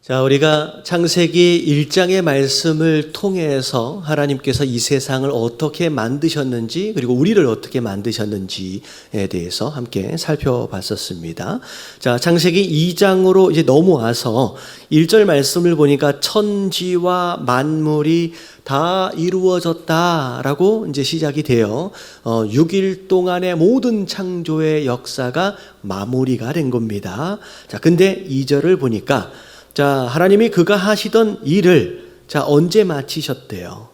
자, 우리가 창세기 1장의 말씀을 통해서 하나님께서 이 세상을 어떻게 만드셨는지, 그리고 우리를 어떻게 만드셨는지에 대해서 함께 살펴봤었습니다. 자, 창세기 2장으로 이제 넘어와서 1절 말씀을 보니까 천지와 만물이 다 이루어졌다라고 이제 시작이 돼요. 6일 동안의 모든 창조의 역사가 마무리가 된 겁니다. 자, 근데 2절을 보니까 자, 하나님이 그가 하시던 일을 언제 마치셨대요?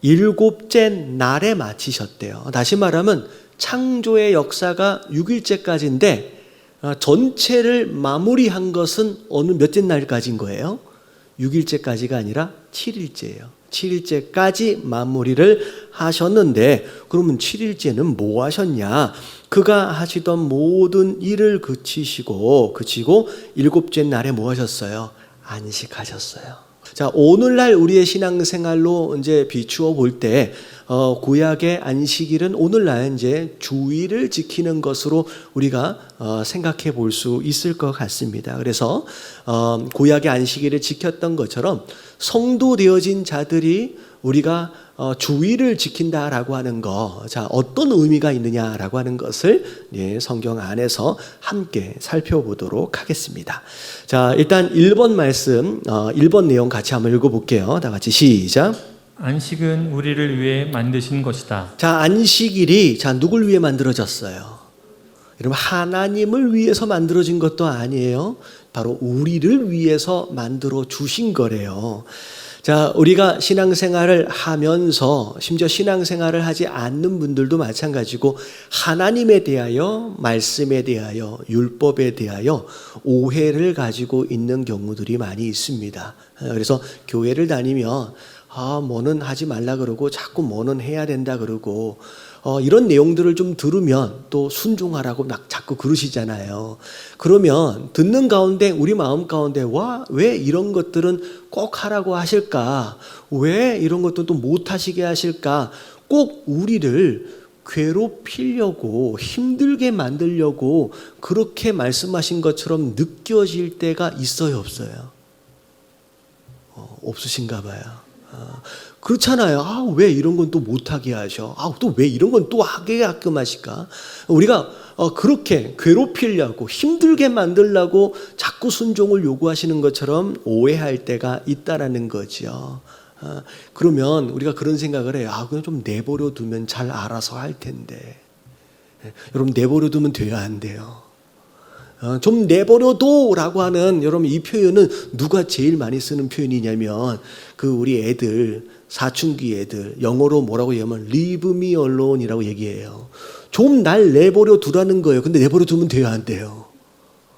7째 날에 마치셨대요. 다시 말하면 창조의 역사가 6일째까지인데 전체를 마무리한 것은 어느 몇째 날까지인 거예요? 6일째까지가 아니라 7일째예요. 7일째까지 마무리를 하셨는데, 그러면 7일째는 뭐 하셨냐? 그가 하시던 모든 일을 그치고 7째 날에 뭐 하셨어요? 안식하셨어요. 자, 오늘날 우리의 신앙생활로 이제 비추어 볼 때, 구약의 안식일은 오늘날 이제 주일을 지키는 것으로 우리가 생각해 볼 수 있을 것 같습니다. 그래서 구약의 안식일을 지켰던 것처럼 성도 되어진 자들이 우리가 주일을 지킨다라고 하는 거, 자, 어떤 의미가 있느냐라고 하는 것을 성경 안에서 함께 살펴보도록 하겠습니다. 자, 일단 1번 말씀, 1번 내용 같이 한번 읽어볼게요. 다 같이 시작. 안식은 우리를 위해 만드신 것이다. 자, 안식일이 누굴 위해 만들어졌어요? 여러분, 하나님을 위해서 만들어진 것도 아니에요. 바로 우리를 위해서 만들어 주신 거래요. 자, 우리가 신앙생활을 하면서, 심지어 신앙생활을 하지 않는 분들도 마찬가지고 하나님에 대하여, 말씀에 대하여, 율법에 대하여 오해를 가지고 있는 경우들이 많이 있습니다. 그래서 교회를 다니면 뭐는 하지 말라 그러고 자꾸 뭐는 해야 된다 그러고 이런 내용들을 좀 들으면 또 순종하라고 막 자꾸 그러시잖아요. 그러면 듣는 가운데 우리 마음 가운데 왜 이런 것들은 꼭 하라고 하실까? 왜 이런 것도 또 못하시게 하실까? 꼭 우리를 괴롭히려고, 힘들게 만들려고 그렇게 말씀하신 것처럼 느껴질 때가 있어요, 없어요? 없으신가 봐요. 그렇잖아요. 왜 이런 건 또 못하게 하셔? 또 왜 이런 건 또 하게 가끔 하실까? 우리가 그렇게 괴롭히려고, 힘들게 만들려고 자꾸 순종을 요구하시는 것처럼 오해할 때가 있다라는 거죠. 그러면 우리가 그런 생각을 해요. 그냥 좀 내버려 두면 잘 알아서 할 텐데. 여러분, 내버려 두면 돼요, 안 돼요? 좀 내버려둬라고 하는, 여러분, 이 표현은 누가 제일 많이 쓰는 표현이냐면 우리 애들, 사춘기 애들, 영어로 뭐라고 얘기하면 leave me alone이라고 얘기해요. 좀 날 내버려 두라는 거예요. 근데 내버려 두면 돼요, 안 돼요?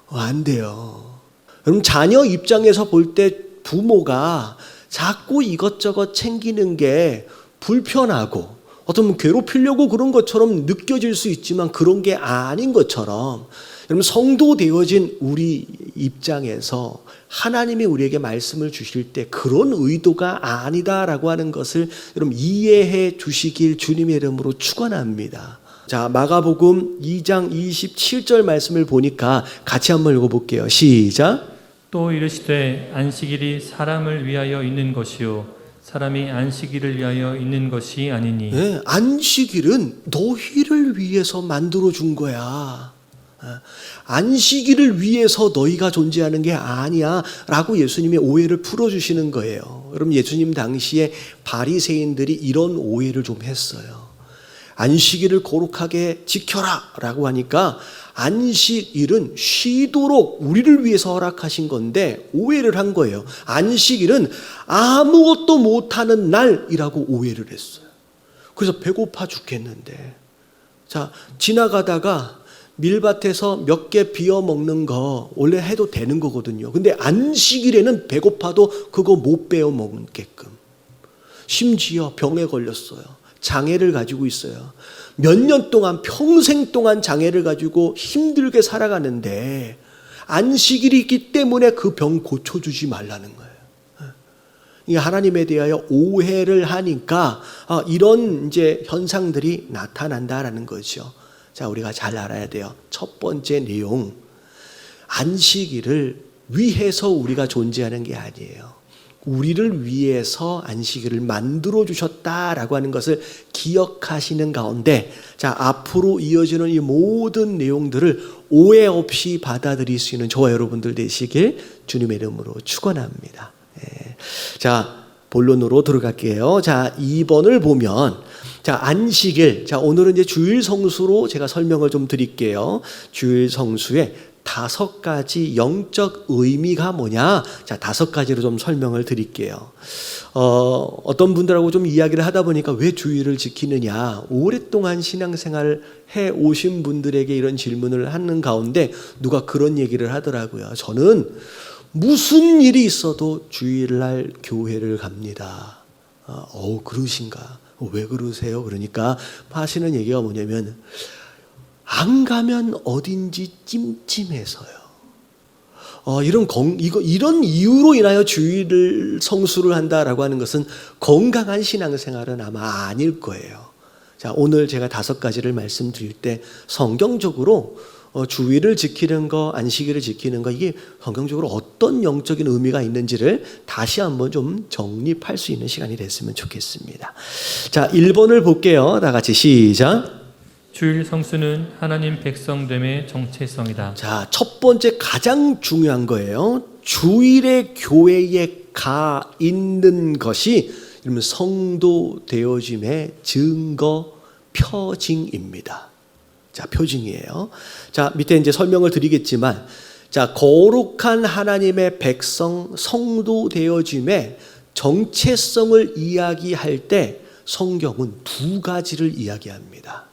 안 돼요. 여러분, 자녀 입장에서 볼 때 부모가 자꾸 이것저것 챙기는 게 불편하고 어떤 괴롭히려고 그런 것처럼 느껴질 수 있지만 그런 게 아닌 것처럼, 여러분, 성도 되어진 우리 입장에서 하나님이 우리에게 말씀을 주실 때 그런 의도가 아니다라고 하는 것을 여러분 이해해 주시길 주님의 이름으로 축원합니다. 자, 마가복음 2장 27절 말씀을 보니까 같이 한번 읽어볼게요. 시작. 또 이르시되 안식일이 사람을 위하여 있는 것이요 사람이 안식일을 위하여 있는 것이 아니니. 네, 안식일은 너희를 위해서 만들어 준 거야. 안식일을 위해서 너희가 존재하는 게 아니야 라고 예수님이 오해를 풀어주시는 거예요. 여러분, 예수님 당시에 바리새인들이 이런 오해를 좀 했어요. 안식일을 거룩하게 지켜라 라고 하니까 안식일은 쉬도록 우리를 위해서 허락하신 건데 오해를 한 거예요. 안식일은 아무것도 못하는 날이라고 오해를 했어요. 그래서 배고파 죽겠는데, 자, 지나가다가 밀밭에서 몇 개 비워 먹는 거 원래 해도 되는 거거든요. 근데 안식일에는 배고파도 그거 못 베어 먹게끔. 심지어 병에 걸렸어요. 장애를 가지고 있어요. 몇 년 동안, 평생 동안 장애를 가지고 힘들게 살아가는데 안식일이 있기 때문에 그 병 고쳐주지 말라는 거예요. 하나님에 대하여 오해를 하니까 이런 이제 현상들이 나타난다라는 거죠. 자, 우리가 잘 알아야 돼요. 첫 번째 내용, 안식일을 위해서 우리가 존재하는 게 아니에요. 우리를 위해서 안식일을 만들어 주셨다라고 하는 것을 기억하시는 가운데, 자, 앞으로 이어지는 이 모든 내용들을 오해 없이 받아들일 수 있는 저와 여러분들 되시길 주님의 이름으로 축원합니다. 자, 본론으로 들어갈게요. 자, 2번을 보면, 자, 안식일. 자, 오늘은 이제 주일 성수로 제가 설명을 좀 드릴게요. 주일 성수의 5가지 영적 의미가 뭐냐? 자, 5가지로 좀 설명을 드릴게요. 어떤 분들하고 좀 이야기를 하다 보니까 왜 주일을 지키느냐? 오랫동안 신앙생활을 해 오신 분들에게 이런 질문을 하는 가운데 누가 그런 얘기를 하더라고요. 저는 무슨 일이 있어도 주일날 교회를 갑니다. 그러신가? 왜 그러세요? 그러니까 하시는 얘기가 뭐냐면, 안 가면 어딘지 찜찜해서요. 이런 이유로 인하여 주일을 성수를 한다라고 하는 것은 건강한 신앙생활은 아마 아닐 거예요. 자, 오늘 제가 5가지를 말씀드릴 때 성경적으로 주일을 지키는 거, 안식일을 지키는 거, 이게 성경적으로 어떤 영적인 의미가 있는지를 다시 한번 좀 정립할 수 있는 시간이 됐으면 좋겠습니다. 자, 1번을 볼게요. 다 같이 시작. 주일 성수는 하나님 백성됨의 정체성이다. 자, 첫 번째 가장 중요한 거예요. 주일의 교회에 가 있는 것이 이러면 성도 되어짐의 증거, 표징입니다. 자, 표징이에요. 자, 밑에 이제 설명을 드리겠지만, 자, 거룩한 하나님의 백성, 성도 되어짐의 정체성을 이야기할 때 성경은 2가지를 이야기합니다.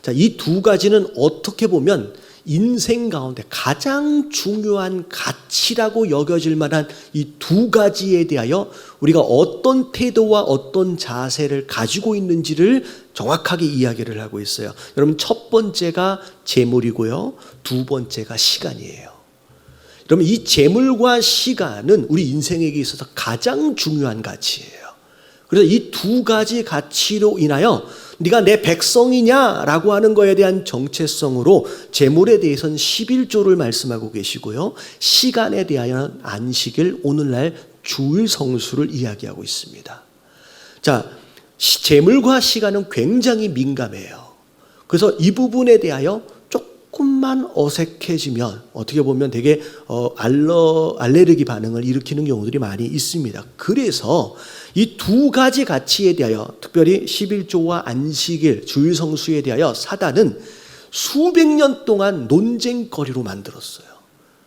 자, 이 2가지는 어떻게 보면 인생 가운데 가장 중요한 가치라고 여겨질 만한 이 2가지에 대하여 우리가 어떤 태도와 어떤 자세를 가지고 있는지를 정확하게 이야기를 하고 있어요. 여러분, 첫 번째가 재물이고요, 2번째가 시간이에요. 여러분, 이 재물과 시간은 우리 인생에게 있어서 가장 중요한 가치예요. 그래서 이 2가지 가치로 인하여 네가 내 백성이냐라고 하는 거에 대한 정체성으로 재물에 대해서는 11조를 말씀하고 계시고요, 시간에 대하여는 안식일, 오늘날 주일 성수를 이야기하고 있습니다. 자, 재물과 시간은 굉장히 민감해요. 그래서 이 부분에 대하여 조금만 어색해지면 어떻게 보면 되게 알레르기 반응을 일으키는 경우들이 많이 있습니다. 그래서 이 2가지 가치에 대하여, 특별히 11조와 안식일, 주일 성수에 대하여 사단은 수백 년 동안 논쟁거리로 만들었어요.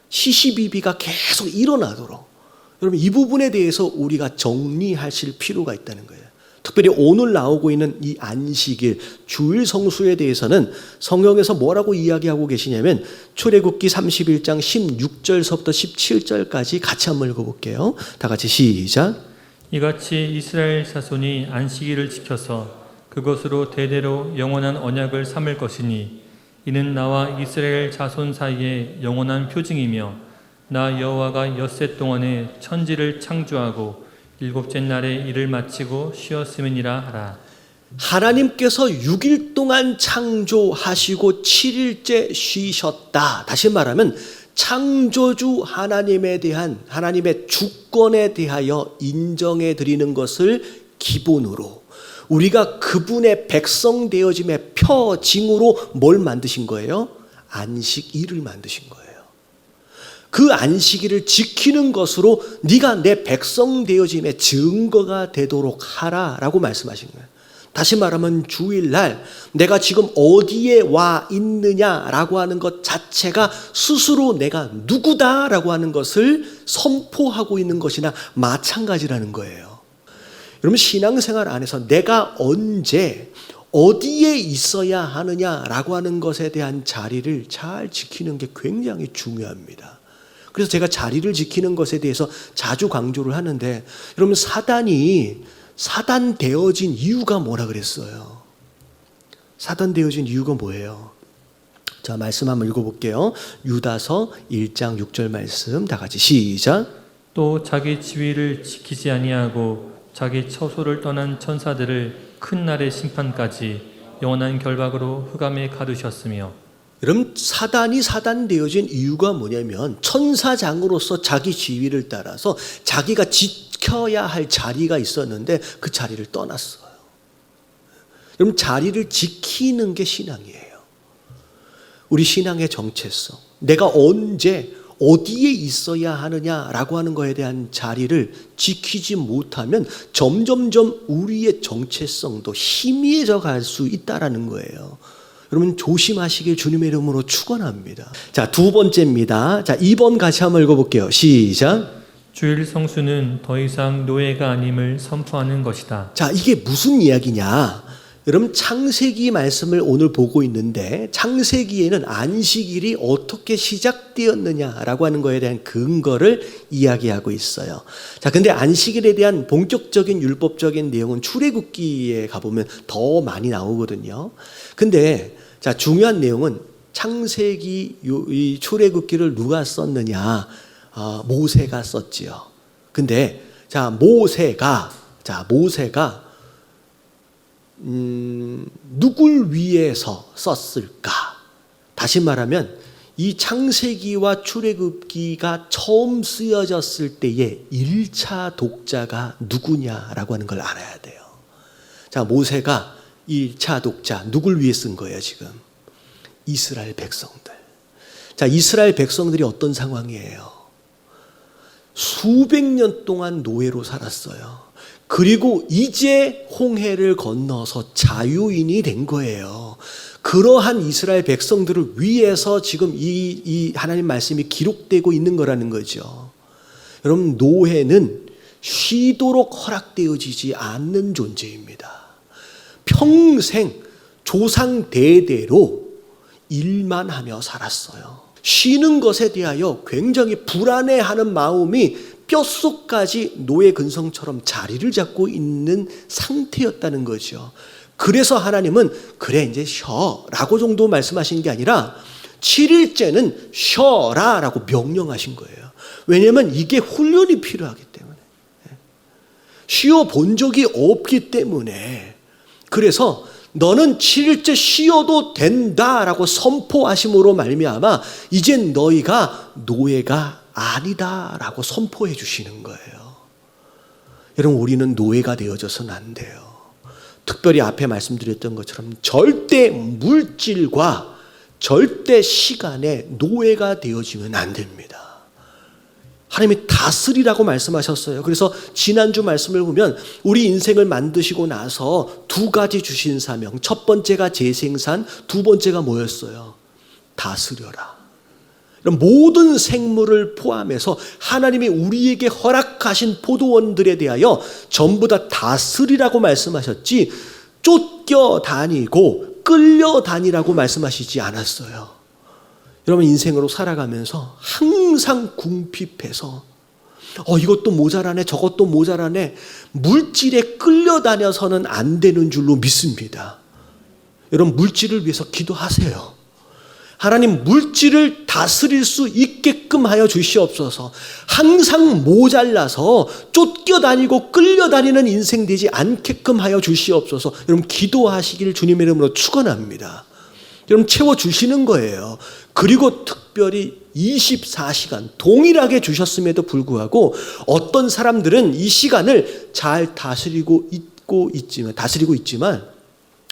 시시비비가 계속 일어나도록. 여러분, 이 부분에 대해서 우리가 정리하실 필요가 있다는 거예요. 특별히 오늘 나오고 있는 이 안식일, 주일 성수에 대해서는 성경에서 뭐라고 이야기하고 계시냐면, 출애굽기 31장 16절서부터 17절까지 같이 한번 읽어볼게요. 다 같이 시작. 이같이 이스라엘 자손이 안식일을 지켜서 그것으로 대대로 영원한 언약을 삼을 것이니, 이는 나와 이스라엘 자손 사이에 영원한 표징이며, 나 여호와가 엿새 동안에 천지를 창조하고 7째 날에 일을 마치고 쉬었음이니라 하라. 하나님께서 6일 동안 창조하시고 7일째 쉬셨다. 다시 말하면 창조주 하나님에 대한, 하나님의 주권에 대하여 인정해 드리는 것을 기본으로 우리가 그분의 백성 되어짐의 표징으로 뭘 만드신 거예요? 안식일을 만드신 거예요. 그 안식일을 지키는 것으로 네가 내 백성 되어짐의 증거가 되도록 하라라고 말씀하신 거예요. 다시 말하면 주일날 내가 지금 어디에 와 있느냐라고 하는 것 자체가 스스로 내가 누구다라고 하는 것을 선포하고 있는 것이나 마찬가지라는 거예요. 여러분, 신앙생활 안에서 내가 언제 어디에 있어야 하느냐라고 하는 것에 대한 자리를 잘 지키는 게 굉장히 중요합니다. 그래서 제가 자리를 지키는 것에 대해서 자주 강조를 하는데, 여러분, 사단 되어진 이유가 뭐라 그랬어요? 사단 되어진 이유가 뭐예요? 자, 말씀 한번 읽어볼게요. 유다서 1장 6절 말씀 다 같이 시작. 또 자기 지위를 지키지 아니하고 자기 처소를 떠난 천사들을 큰 날의 심판까지 영원한 결박으로 흑암에 가두셨으며. 여러분, 사단이 사단되어진 이유가 뭐냐면 천사장으로서 자기 지위를 따라서 자기가 지켜야 할 자리가 있었는데 그 자리를 떠났어요. 여러분, 자리를 지키는 게 신앙이에요. 우리 신앙의 정체성, 내가 언제 어디에 있어야 하느냐라고 하는 것에 대한 자리를 지키지 못하면 점점점 우리의 정체성도 희미해져 갈 수 있다라는 거예요. 여러분, 조심하시길 주님의 이름으로 축원합니다. 자, 두 번째입니다. 자, 2번 같이 한번 읽어볼게요. 시작. 주일 성수는 더 이상 노예가 아님을 선포하는 것이다. 자, 이게 무슨 이야기냐? 여러분, 창세기 말씀을 오늘 보고 있는데 창세기에는 안식일이 어떻게 시작되었느냐라고 하는 것에 대한 근거를 이야기하고 있어요. 자, 근데 안식일에 대한 본격적인 율법적인 내용은 출애굽기에 가보면 더 많이 나오거든요. 근데 자, 중요한 내용은 창세기 이 출애굽기를 누가 썼느냐? 모세가 썼지요. 근데 자, 모세가 누굴 위해서 썼을까? 다시 말하면 이 창세기와 출애굽기가 처음 쓰여졌을 때의 1차 독자가 누구냐라고 하는 걸 알아야 돼요. 자, 모세가 1차 독자 누굴 위해 쓴 거예요, 지금? 이스라엘 백성들. 자, 이스라엘 백성들이 어떤 상황이에요? 수백 년 동안 노예로 살았어요. 그리고 이제 홍해를 건너서 자유인이 된 거예요. 그러한 이스라엘 백성들을 위해서 지금 이 하나님 말씀이 기록되고 있는 거라는 거죠. 여러분, 노예는 쉬도록 허락되어지지 않는 존재입니다. 평생 조상 대대로 일만 하며 살았어요. 쉬는 것에 대하여 굉장히 불안해하는 마음이 뼛속까지 노예 근성처럼 자리를 잡고 있는 상태였다는 거죠. 그래서 하나님은 그래 이제 쉬어라고 정도 말씀하신 게 아니라 7일째는 쉬어라라고 명령하신 거예요. 왜냐하면 이게 훈련이 필요하기 때문에, 쉬어 본 적이 없기 때문에. 그래서 너는 7일째 쉬어도 된다라고 선포하심으로 말미암아 이젠 너희가 노예가 아니다라고 선포해 주시는 거예요. 여러분, 우리는 노예가 되어져서는 안 돼요. 특별히 앞에 말씀드렸던 것처럼 절대 물질과 절대 시간에 노예가 되어지면 안 됩니다. 하나님이 다스리라고 말씀하셨어요. 그래서 지난주 말씀을 보면 우리 인생을 만드시고 나서 두 가지 주신 사명, 첫 번째가 재생산, 두 번째가 뭐였어요? 다스려라. 모든 생물을 포함해서 하나님이 우리에게 허락하신 포도원들에 대하여 전부 다 다스리라고 말씀하셨지 쫓겨다니고 끌려다니라고 말씀하시지 않았어요. 여러분, 인생으로 살아가면서 항상 궁핍해서 이것도 모자라네, 저것도 모자라네, 물질에 끌려다녀서는 안 되는 줄로 믿습니다. 여러분, 물질을 위해서 기도하세요. 하나님, 물질을 다스릴 수 있게끔 하여 주시옵소서. 항상 모자라서 쫓겨다니고 끌려다니는 인생 되지 않게끔 하여 주시옵소서. 여러분, 기도하시길 주님의 이름으로 축원합니다. 여러분, 채워주시는 거예요. 그리고 특별히 24시간 동일하게 주셨음에도 불구하고 어떤 사람들은 이 시간을 잘 다스리고 있지만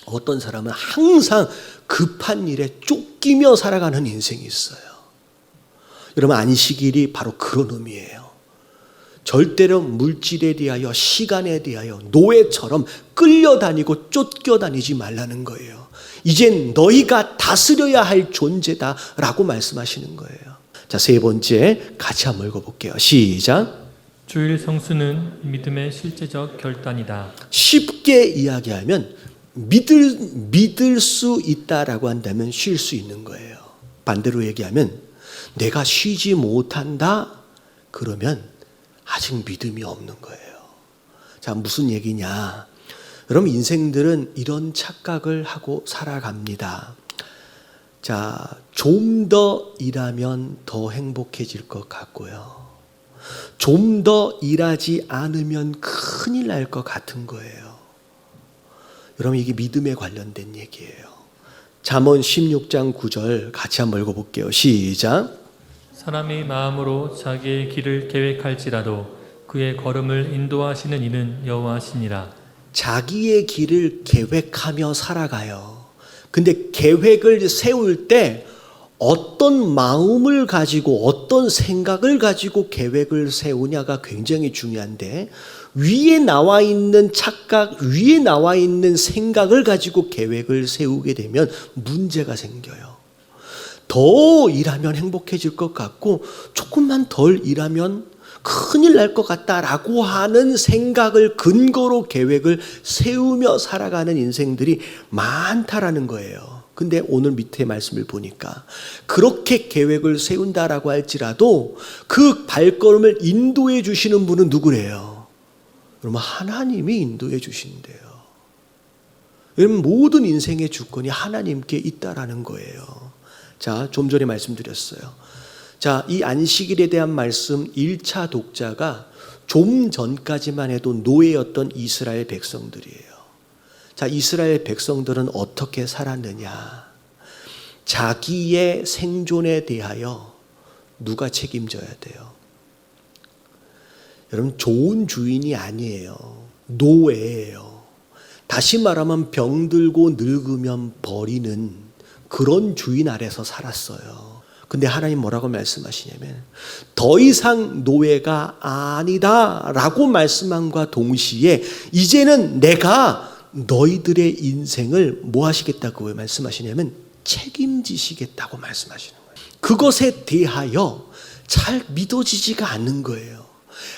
어떤 사람은 항상 급한 일에 쫓기며 살아가는 인생이 있어요. 여러분, 안식일이 바로 그런 의미예요. 절대로 물질에 대하여, 시간에 대하여 노예처럼 끌려다니고 쫓겨다니지 말라는 거예요. 이젠 너희가 다스려야 할 존재다라고 말씀하시는 거예요. 자, 세 번째 같이 한번 읽어볼게요. 시작. 주일 성수는 믿음의 실제적 결단이다. 쉽게 이야기하면 믿을 수 있다라고 한다면 쉴 수 있는 거예요. 반대로 얘기하면 내가 쉬지 못한다 그러면 아직 믿음이 없는 거예요. 자, 무슨 얘기냐? 여러분, 인생들은 이런 착각을 하고 살아갑니다. 자, 좀 더 일하면 더 행복해질 것 같고요. 좀 더 일하지 않으면 큰일 날 것 같은 거예요. 여러분, 이게 믿음에 관련된 얘기예요. 잠언 16장 9절 같이 한번 읽어볼게요. 시작. 사람이 마음으로 자기의 길을 계획할지라도 그의 걸음을 인도하시는 이는 여호와시니라. 자기의 길을 계획하며 살아가요. 근데 계획을 세울 때 어떤 마음을 가지고 어떤 생각을 가지고 계획을 세우냐가 굉장히 중요한데, 위에 나와 있는 착각, 위에 나와 있는 생각을 가지고 계획을 세우게 되면 문제가 생겨요. 더 일하면 행복해질 것 같고 조금만 덜 일하면 큰일 날 것 같다라고 하는 생각을 근거로 계획을 세우며 살아가는 인생들이 많다라는 거예요. 근데 오늘 밑에 말씀을 보니까 그렇게 계획을 세운다라고 할지라도 그 발걸음을 인도해 주시는 분은 누구래요? 여러분, 하나님이 인도해 주신대요. 여러분, 모든 인생의 주권이 하나님께 있다라는 거예요. 자, 좀 전에 말씀드렸어요. 자, 이 안식일에 대한 말씀 1차 독자가 좀 전까지만 해도 노예였던 이스라엘 백성들이에요. 자, 이스라엘 백성들은 어떻게 살았느냐? 자기의 생존에 대하여 누가 책임져야 돼요? 여러분, 좋은 주인이 아니에요. 노예예요. 다시 말하면 병들고 늙으면 버리는 그런 주인 아래서 살았어요. 근데 하나님 뭐라고 말씀하시냐면 더 이상 노예가 아니다라고 말씀함과 동시에 이제는 내가 너희들의 인생을 뭐 하시겠다고 말씀하시냐면 책임지시겠다고 말씀하시는 거예요. 그것에 대하여 잘 믿어지지가 않는 거예요.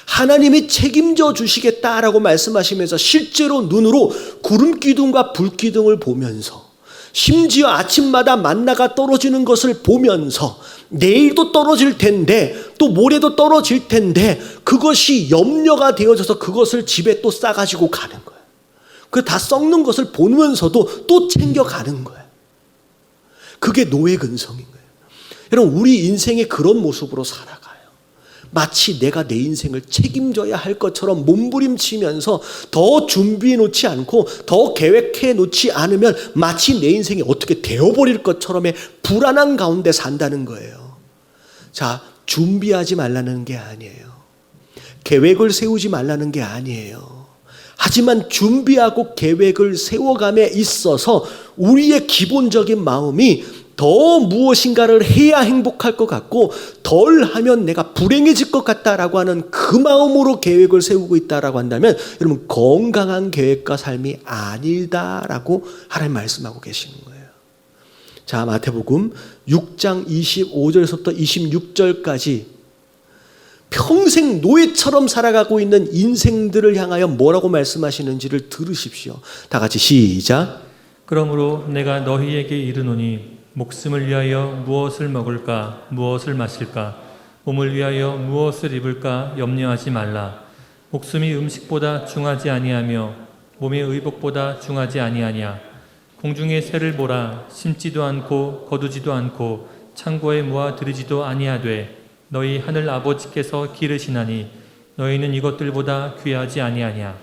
하나님이 책임져 주시겠다라고 말씀하시면서 실제로 눈으로 구름 기둥과 불 기둥을 보면서, 심지어 아침마다 만나가 떨어지는 것을 보면서 내일도 떨어질 텐데 또 모레도 떨어질 텐데 그것이 염려가 되어져서 그것을 집에 또 싸가지고 가는 거예요. 그 다 썩는 것을 보면서도 또 챙겨가는 거예요. 그게 노예 근성인 거예요. 여러분, 우리 인생에 그런 모습으로 살아가요. 마치 내가 내 인생을 책임져야 할 것처럼 몸부림치면서 더 준비해 놓지 않고 더 계획해 놓지 않으면 마치 내 인생이 어떻게 되어버릴 것처럼의 불안한 가운데 산다는 거예요. 자, 준비하지 말라는 게 아니에요. 계획을 세우지 말라는 게 아니에요. 하지만 준비하고 계획을 세워감에 있어서 우리의 기본적인 마음이 더 무엇인가를 해야 행복할 것 같고 덜 하면 내가 불행해질 것 같다라고 하는 그 마음으로 계획을 세우고 있다라고 한다면 여러분, 건강한 계획과 삶이 아니다라고 하나님 말씀하고 계시는 거예요. 자, 마태복음 6장 25절에서부터 26절까지 평생 노예처럼 살아가고 있는 인생들을 향하여 뭐라고 말씀하시는지를 들으십시오. 다 같이 시작. 그러므로 내가 너희에게 이르노니 목숨을 위하여 무엇을 먹을까 무엇을 마실까 몸을 위하여 무엇을 입을까 염려하지 말라. 목숨이 음식보다 중하지 아니하며 몸이 의복보다 중하지 아니하냐. 공중의 새를 보라. 심지도 않고 거두지도 않고 창고에 모아 들이지도 아니하되 너희 하늘 아버지께서 기르시나니 너희는 이것들보다 귀하지 아니하냐.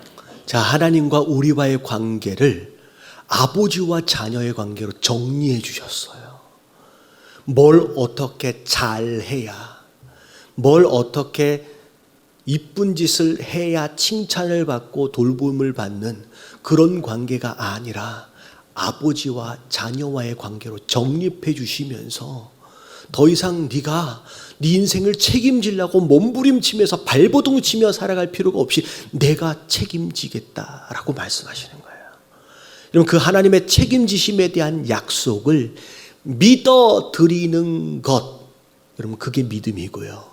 자, 하나님과 우리와의 관계를 아버지와 자녀의 관계로 정리해 주셨어요. 뭘 어떻게 잘해야, 뭘 어떻게 이쁜 짓을 해야 칭찬을 받고 돌봄을 받는 그런 관계가 아니라 아버지와 자녀와의 관계로 정립해 주시면서 더 이상 네가 네 인생을 책임지려고 몸부림치면서 발버둥 치며 살아갈 필요가 없이 내가 책임지겠다라고 말씀하시는 거예요. 여러분, 그 하나님의 책임지심에 대한 약속을 믿어드리는 것, 여러분, 그게 믿음이고요.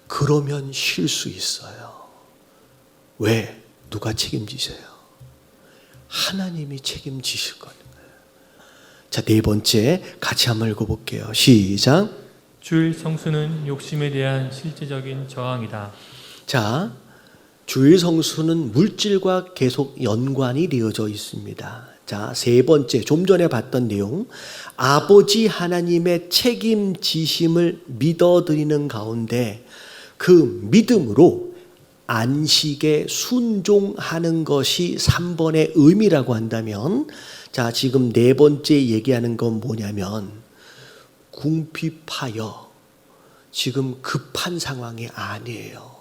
그러면 쉴 수 있어요. 왜? 누가 책임지세요? 하나님이 책임지실 거예요. 자, 네 번째 같이 한번 읽어볼게요. 시작. 주일 성수는 욕심에 대한 실제적인 저항이다. 자, 주일 성수는 물질과 계속 연관이 되어져 있습니다. 자, 세 번째, 좀 전에 봤던 내용, 아버지 하나님의 책임지심을 믿어드리는 가운데 그 믿음으로 안식에 순종하는 것이 3번의 의미라고 한다면, 자, 지금 네 번째 얘기하는 건 뭐냐면 궁핍하여 지금 급한 상황이 아니에요.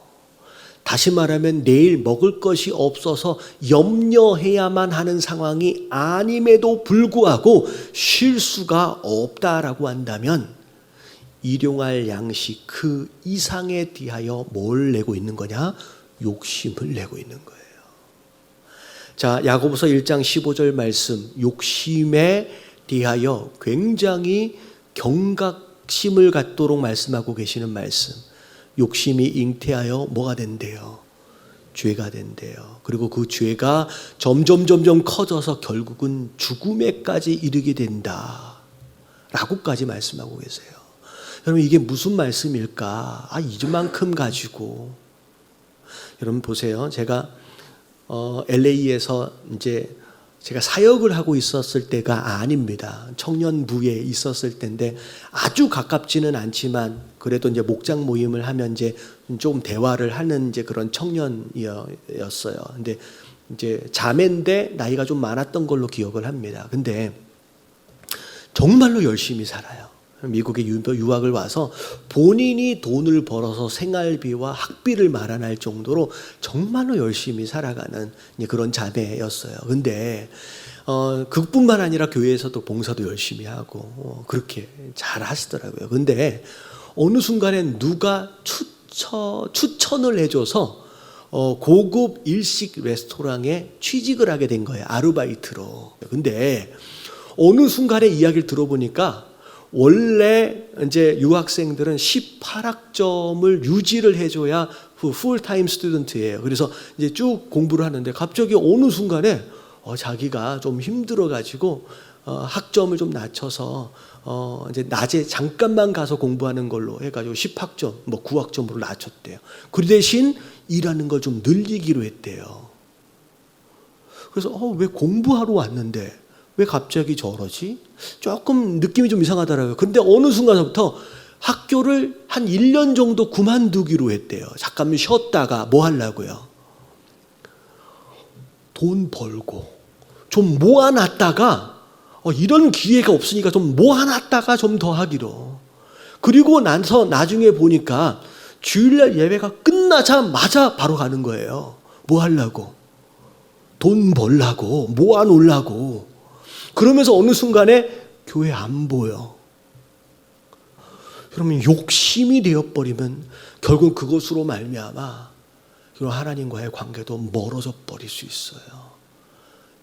다시 말하면 내일 먹을 것이 없어서 염려해야만 하는 상황이 아님에도 불구하고 쉴 수가 없다라고 한다면 일용할 양식 그 이상에 대하여 뭘 내고 있는 거냐? 욕심을 내고 있는 거예요. 자, 야고보서 1장 15절 말씀, 욕심에 대하여 굉장히 경각심을 갖도록 말씀하고 계시는 말씀. 욕심이 잉태하여 뭐가 된대요? 죄가 된대요. 그리고 그 죄가 점점 커져서 결국은 죽음에까지 이르게 된다 라고까지 말씀하고 계세요. 여러분, 이게 무슨 말씀일까? 이만큼 가지고. 여러분 보세요. 제가 LA에서 이제 제가 사역을 하고 있었을 때가 아닙니다. 청년부에 있었을 때인데 아주 가깝지는 않지만 그래도 이제 목장 모임을 하면 이제 좀 대화를 하는 이제 그런 청년이었어요. 근데 이제 자매인데 나이가 좀 많았던 걸로 기억을 합니다. 근데 정말로 열심히 살아요. 미국에 유학을 와서 본인이 돈을 벌어서 생활비와 학비를 마련할 정도로 정말로 열심히 살아가는 그런 자매였어요. 근데 그뿐만 아니라 교회에서도 봉사도 열심히 하고 그렇게 잘 하시더라고요. 근데 어느 순간에 누가 추천을 해줘서 고급 일식 레스토랑에 취직을 하게 된 거예요. 아르바이트로. 근데 어느 순간에 이야기를 들어보니까 원래 이제 유학생들은 18학점을 유지를 해줘야 풀타임 스튜던트예요. 그래서 이제 쭉 공부를 하는데 갑자기 어느 순간에 자기가 좀 힘들어가지고 학점을 좀 낮춰서 이제 낮에 잠깐만 가서 공부하는 걸로 해가지고 10학점, 뭐 9학점으로 낮췄대요. 그 대신 일하는 걸 좀 늘리기로 했대요. 그래서 왜 공부하러 왔는데 왜 갑자기 저러지? 조금 느낌이 좀 이상하더라고요. 근데 어느 순간부터 학교를 한 1년 정도 그만두기로 했대요. 잠깐 쉬었다가 뭐 하려고요? 돈 벌고 좀 모아놨다가 이런 기회가 없으니까 좀 모아놨다가 좀 더 하기로. 그리고 나서 나중에 보니까 주일날 예배가 끝나자마자 바로 가는 거예요. 뭐 하려고? 돈 벌라고, 모아놓으려고. 그러면서 어느 순간에 교회 안 보여. 그러면 욕심이 되어버리면 결국 그것으로 말미암아 하나님과의 관계도 멀어져 버릴 수 있어요.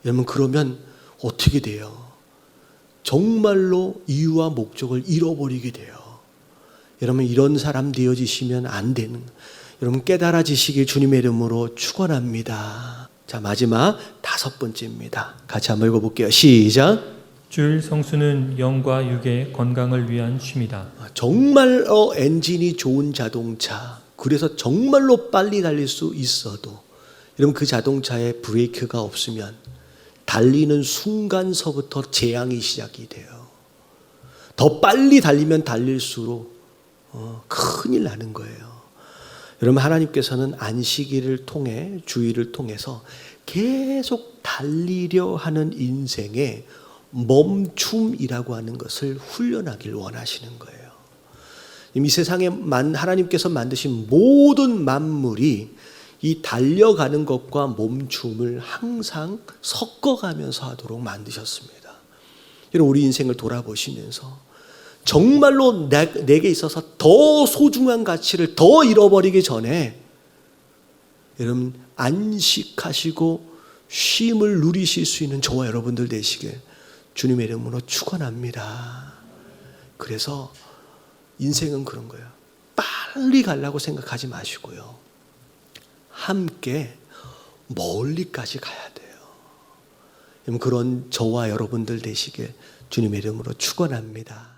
여러분, 그러면 어떻게 돼요? 정말로 이유와 목적을 잃어버리게 돼요. 여러분, 이런 사람 되어지시면 안 되는, 여러분 깨달아지시길 주님의 이름으로 축원합니다. 자, 마지막 5번째입니다. 같이 한번 읽어볼게요. 시작. 주일 성수는 영과 육의 건강을 위한 쉼이다. 정말로 엔진이 좋은 자동차, 그래서 정말로 빨리 달릴 수 있어도 여러분 그 자동차에 브레이크가 없으면 달리는 순간서부터 재앙이 시작이 돼요. 더 빨리 달리면 달릴수록 큰일 나는 거예요. 여러분, 하나님께서는 안식일을 통해, 주일을 통해서 계속 달리려 하는 인생에 멈춤이라고 하는 것을 훈련하길 원하시는 거예요. 이 세상에 하나님께서 만드신 모든 만물이 이 달려가는 것과 멈춤을 항상 섞어가면서 하도록 만드셨습니다. 여러분, 우리 인생을 돌아보시면서 정말로 내게 있어서 더 소중한 가치를 더 잃어버리기 전에 여러분 안식하시고 쉼을 누리실 수 있는 저와 여러분들 되시길 주님의 이름으로 축원합니다. 그래서 인생은 그런 거예요. 빨리 가려고 생각하지 마시고요. 함께 멀리까지 가야 돼요. 그런 저와 여러분들 되시길 주님의 이름으로 축원합니다.